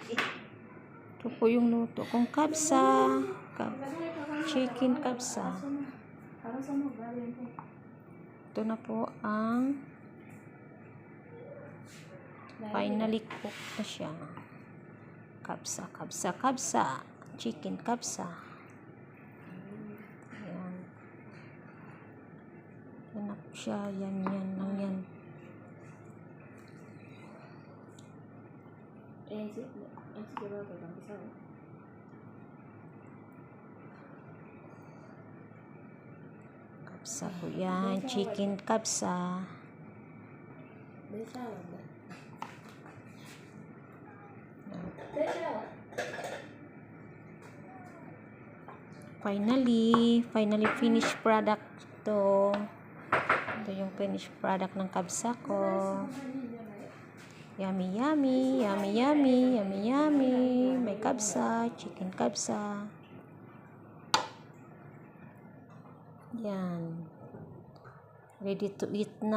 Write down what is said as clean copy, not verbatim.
Ito po yung luto kong kabsa. Chicken kabsa. Ito na po ang finally cook na siya. Kabsa, kabsa, kabsa. Chicken kabsa. Ayan. Yan na po siya. Yan, yan, lang yan. Kabsa po yan. Chicken kabsa. Finally finished product to. Ito yung finished product ng kabsa ko. Yummy, yummy, yummy, yummy, yummy, yummy. May kabsa, chicken kabsa. Yan. Ready to eat na.